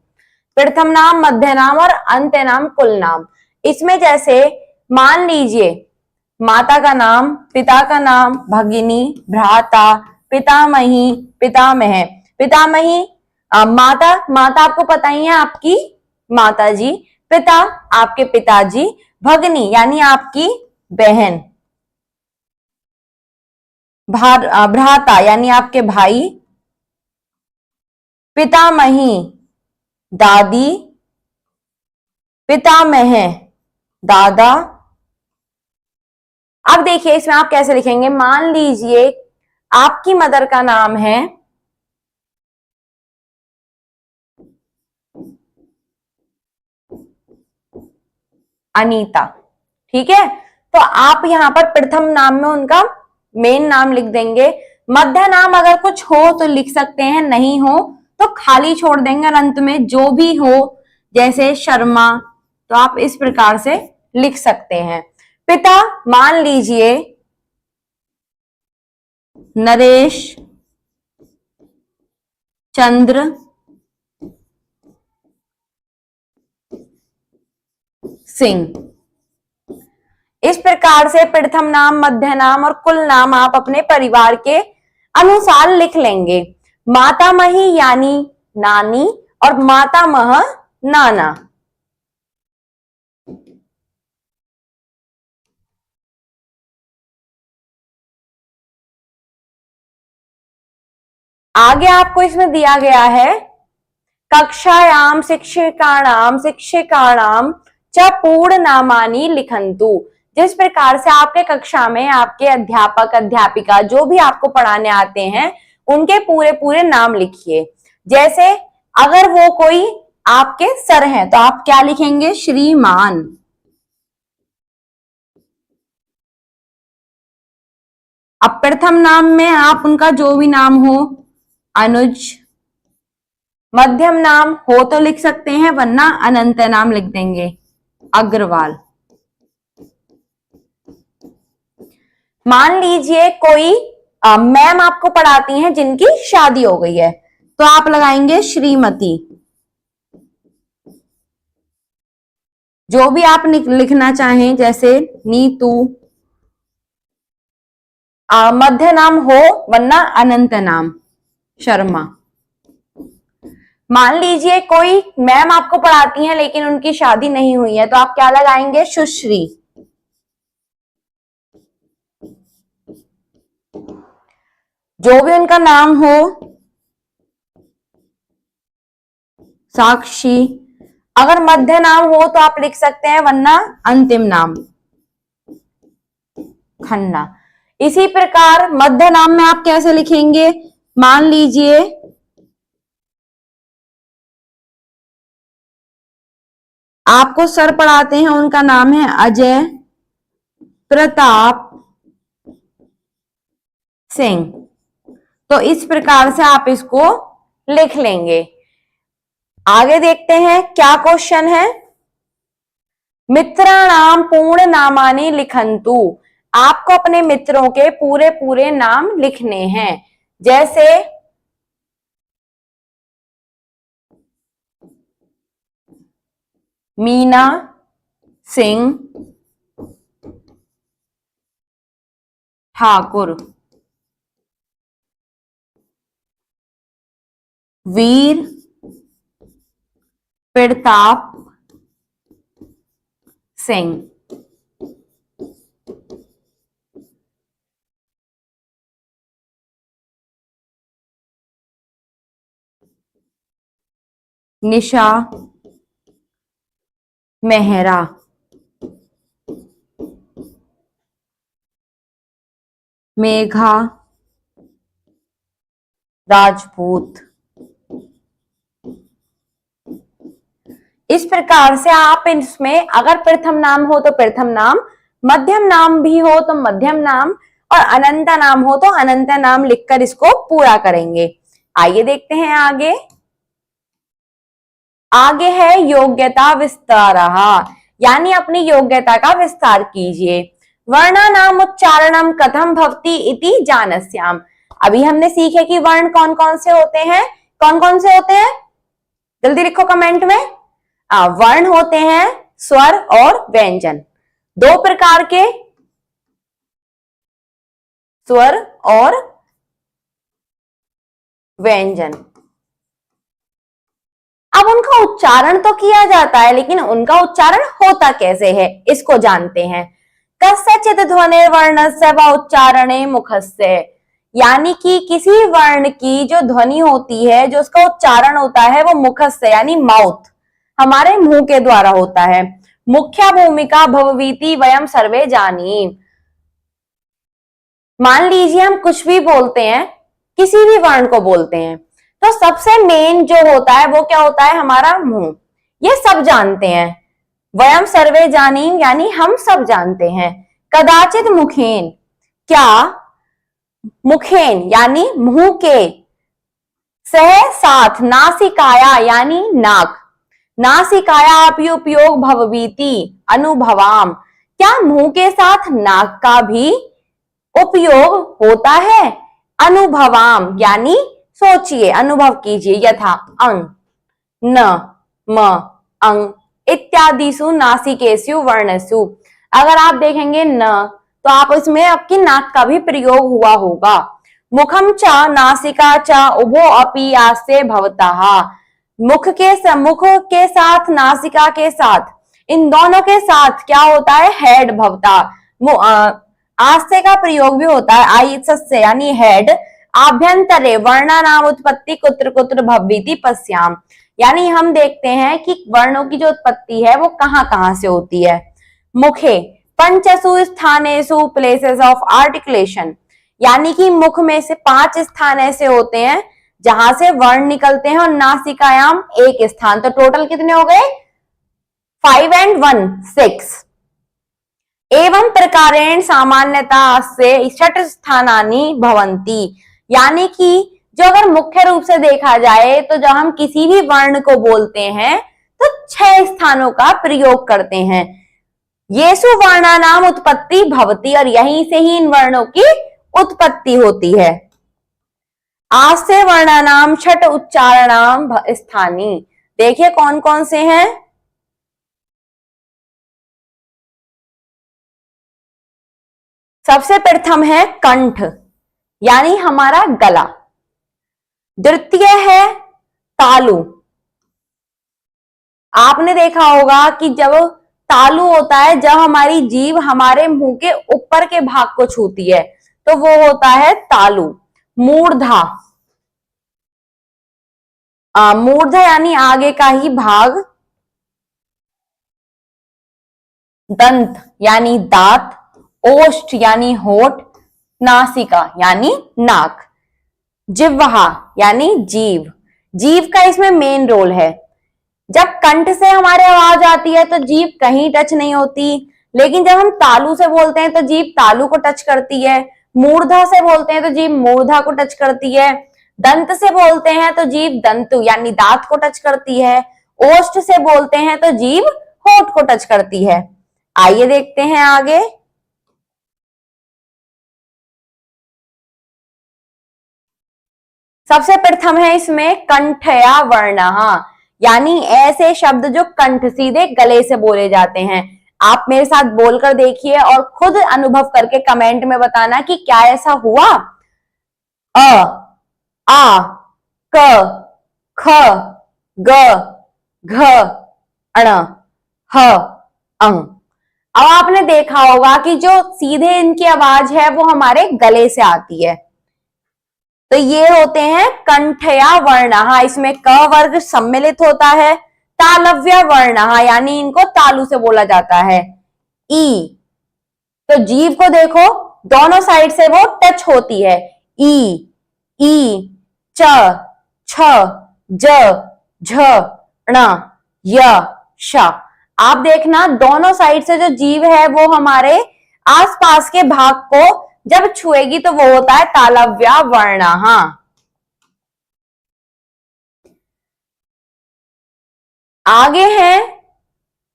प्रथम नाम, मध्य नाम और अंत्य नाम, कुल नाम। इसमें जैसे मान लीजिए माता का नाम, पिता का नाम, भगिनी, भ्राता, पितामही, पितामह। पितामही माता, माता आपको पता ही है, आपकी माता जी। पिता आपके पिताजी। भगिनी यानी आपकी बहन। भ्राता यानी आपके भाई। पितामही दादी। पितामह दादा। अब देखिए इसमें आप कैसे लिखेंगे। मान लीजिए आपकी मदर का नाम है अनीता, ठीक है, तो आप यहां पर प्रथम नाम में उनका मेन नाम लिख देंगे। मध्य नाम अगर कुछ हो तो लिख सकते हैं, नहीं हो तो खाली छोड़ देंगे। अंत में जो भी हो, जैसे शर्मा, तो आप इस प्रकार से लिख सकते हैं। पिता मान लीजिए नरेश चंद्र सिंह। इस प्रकार से प्रथम नाम, मध्य नाम और कुल नाम आप अपने परिवार के अनुसार लिख लेंगे। मातामही यानी नानी और मातामह नाना। आगे आपको इसमें दिया गया है कक्षायाम शिक्षिकाणाम च पूर्ण नामानि लिखन्तु। जिस प्रकार से आपके कक्षा में आपके अध्यापक अध्यापिका जो भी आपको पढ़ाने आते हैं उनके पूरे नाम लिखिए। जैसे अगर वो कोई आपके सर हैं तो आप क्या लिखेंगे, श्रीमान। अब प्रथम नाम में आप उनका जो भी नाम हो, अनुज। मध्यम नाम हो तो लिख सकते हैं, वरना अनंत नाम लिख देंगे, अग्रवाल। मान लीजिए कोई मैम आपको पढ़ाती हैं जिनकी शादी हो गई है, तो आप लगाएंगे श्रीमती। जो भी आप लिखना चाहें, जैसे नीतू। मध्य नाम हो वरना अनंत नाम, शर्मा। मान लीजिए कोई मैम आपको पढ़ाती हैं लेकिन उनकी शादी नहीं हुई है, तो आप क्या लगाएंगे, सुश्री। जो भी उनका नाम हो, साक्षी। अगर मध्य नाम हो तो आप लिख सकते हैं, वरना अंतिम नाम, खन्ना। इसी प्रकार मध्य नाम में आप कैसे लिखेंगे, मान लीजिए आपको सर पढ़ाते हैं, उनका नाम है अजय प्रताप सिंह, तो इस प्रकार से आप इसको लिख लेंगे। आगे देखते हैं क्या क्वेश्चन है। मित्राणाम पूर्ण नामानि लिखन्तु। आपको अपने मित्रों के पूरे पूरे नाम लिखने हैं। जैसे मीना सिंह ठाकुर, वीर प्रताप सिंह, निशा मेहरा, मेघा राजपूत। इस प्रकार से आप इसमें अगर प्रथम नाम हो तो प्रथम नाम, मध्यम नाम भी हो तो मध्यम नाम और अनंत नाम हो तो अनंत नाम लिखकर इसको पूरा करेंगे। आइए देखते हैं आगे। आगे है योग्यता विस्तार, यानी अपनी योग्यता का विस्तार कीजिए। वर्णानाम उच्चारणम कथम भवति इति जानस्याम। अभी हमने सीखे कि वर्ण कौन कौन से होते हैं, कौन कौन से होते हैं, जल्दी लिखो कमेंट में। वर्ण होते हैं स्वर और व्यंजन, दो प्रकार के, स्वर और व्यंजन। अब उनका उच्चारण तो किया जाता है, लेकिन उनका उच्चारण होता कैसे है इसको जानते हैं। कस्यचित् ध्वनिर् वर्णस्य व उच्चारणे मुखस्य, यानी कि किसी वर्ण की जो ध्वनि होती है, जो उसका उच्चारण होता है वो मुखस्य यानी माउथ, हमारे मुंह के द्वारा होता है। मुख्या भूमिका भववीति वयम सर्वे जानी। मान लीजिए हम कुछ भी बोलते हैं, किसी भी वर्ण को बोलते हैं, तो सबसे मेन जो होता है वो क्या होता है, हमारा मुंह। ये सब जानते हैं। वयम सर्वे जानी यानी हम सब जानते हैं। कदाचित मुखेन, क्या मुखेन यानी मुंह के, सह साथ नासिकाया यानी नाक, नासिकाया अपि उपयोग भवभीति अनुभवाम, क्या मुंह के साथ नाक का भी उपयोग होता है। अनुभवाम यानी सोचिए, अनुभव कीजिए। यथा अंग, न, म, अंग इत्यादिषु नासिकेषु वर्णसु। अगर आप देखेंगे न तो आप इसमें आपकी नाक का भी प्रयोग हुआ होगा। मुखम च नासिका च उभो अपि आस्ते भवतः, मुख के साथ नासिका के साथ, इन दोनों के साथ क्या होता है, हेड भवता। आस्ते का प्रयोग भी होता है, आई सस्य यानी हेड। आभ्यंतरे वर्णानाम उत्पत्ति कुत्र कुत्र भवति पश्याम, यानी हम देखते हैं कि वर्णों की जो उत्पत्ति है वो कहां कहां से होती है। मुखे पंचसु स्थानेषु प्लेसेस ऑफ आर्टिकुलेशन, यानी कि मुख में से 5 स्थान ऐसे होते हैं जहां से वर्ण निकलते हैं, और नासिकायाम 1 स्थान। तो टोटल कितने हो गए, 5 and 1 6। एवं प्रकारेण सामान्यता से 6 स्थानानि भवन्ति, यानी कि जो अगर मुख्य रूप से देखा जाए तो जब हम किसी भी वर्ण को बोलते हैं तो 6 स्थानों का प्रयोग करते हैं। येषु वर्णानाम उत्पत्ति भवति, और यहीं से ही इन वर्णों की उत्पत्ति होती है। आस्ते वर्णानाम 6 उच्चारणाम स्थानी, देखिए कौन कौन से हैं। सबसे प्रथम है कंठ, यानी हमारा गला। द्वितीय है तालु। आपने देखा होगा कि जब तालु होता है, जब हमारी जीभ हमारे मुंह के ऊपर के भाग को छूती है तो वो होता है तालु। मूर्धा, मूर्धा यानी आगे का ही भाग। दंत यानी दांत। ओष्ठ यानी होठ। नासिका यानी नाक। जिह्वा यानी जीभ, जीभ का इसमें मेन रोल है। जब कंठ से हमारे आवाज आती है तो जीभ कहीं टच नहीं होती, लेकिन जब हम तालु से बोलते हैं तो जीभ तालु को टच करती है। मूर्धा से बोलते हैं तो जीभ मूर्धा को टच करती है। दंत से बोलते हैं तो जीभ दंतु यानी दांत को टच करती है। ओष्ठ से बोलते हैं तो जीभ होठ को टच करती है। आइए देखते हैं आगे। सबसे प्रथम है इसमें कंठया वर्णः, यानी ऐसे शब्द जो कंठ सीधे गले से बोले जाते हैं। आप मेरे साथ बोलकर देखिए और खुद अनुभव करके कमेंट में बताना कि क्या ऐसा हुआ। अ, आ, क, ख, ग, घ, अण, ह, अंग। अब आपने देखा होगा कि जो सीधे इनकी आवाज है वो हमारे गले से आती है, तो ये होते हैं कंठया वर्णः। इसमें क वर्ग सम्मिलित होता है। तालव्य वर्णः यानी इनको तालु से बोला जाता है। ई, तो जीभ को देखो दोनों साइड से वो टच होती है। ई, ई, च, छ, ज, झ, ण, य, श। आप देखना दोनों साइड से जो जीभ है वो हमारे आसपास के भाग को जब छुएगी तो वो होता है तालव्य वर्णः। आगे है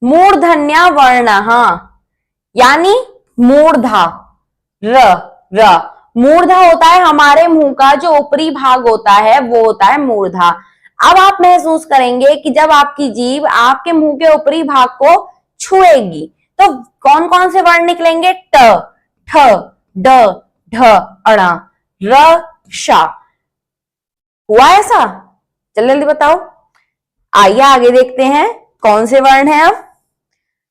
मूर्धन्य वर्णः, यानी मूर्धा। र, र, मूर्धा होता है हमारे मुंह का जो ऊपरी भाग होता है वो होता है मूर्धा। अब आप महसूस करेंगे कि जब आपकी जीभ आपके मुंह के ऊपरी भाग को छुएगी तो कौन कौन से वर्ण निकलेंगे। ट, ठ, ड, ढ, अण, र, श। हुआ ऐसा? जल्दी जल्दी बताओ। आइए आगे देखते हैं कौन से वर्ण हैं अब।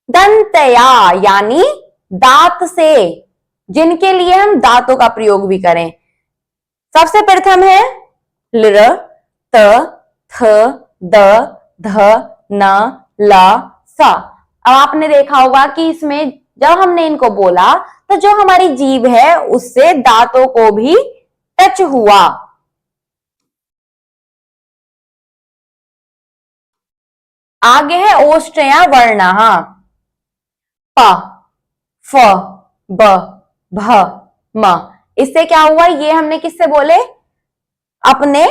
दंतया यानी दांत से, जिनके लिए हम दांतों का प्रयोग भी करें। सबसे प्रथम है लृ, त, थ, द, ध, न, ल, स। अब आपने देखा होगा कि इसमें जब हमने इनको बोला तो जो हमारी जीभ है उससे दांतों को भी टच हुआ। आगे है ओष्ठ्य वर्णः। प, फ, ब, भ, म। इससे क्या हुआ, ये हमने किससे बोले, अपने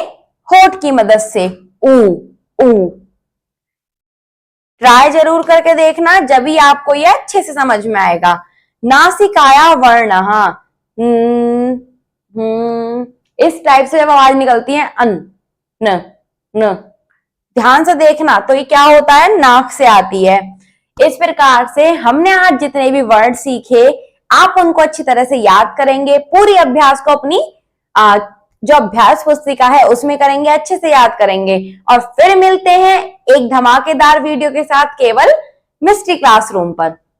होठ की मदद से। ऊ, ऊ। ट्राई जरूर करके देखना, जब भी आपको ये अच्छे से समझ में आएगा। नासिकाया वर्णः। इस टाइप से जब आवाज निकलती है अन, न, न, ध्यान से देखना तो ये क्या होता है, नाक से आती है। इस प्रकार से हमने आज जितने भी वर्ड सीखे आप उनको अच्छी तरह से याद करेंगे। पूरी अभ्यास को अपनी जो अभ्यास पुस्तिका है उसमें करेंगे, अच्छे से याद करेंगे। और फिर मिलते हैं एक धमाकेदार वीडियो के साथ केवल मिस्ट्री क्लासरूम पर।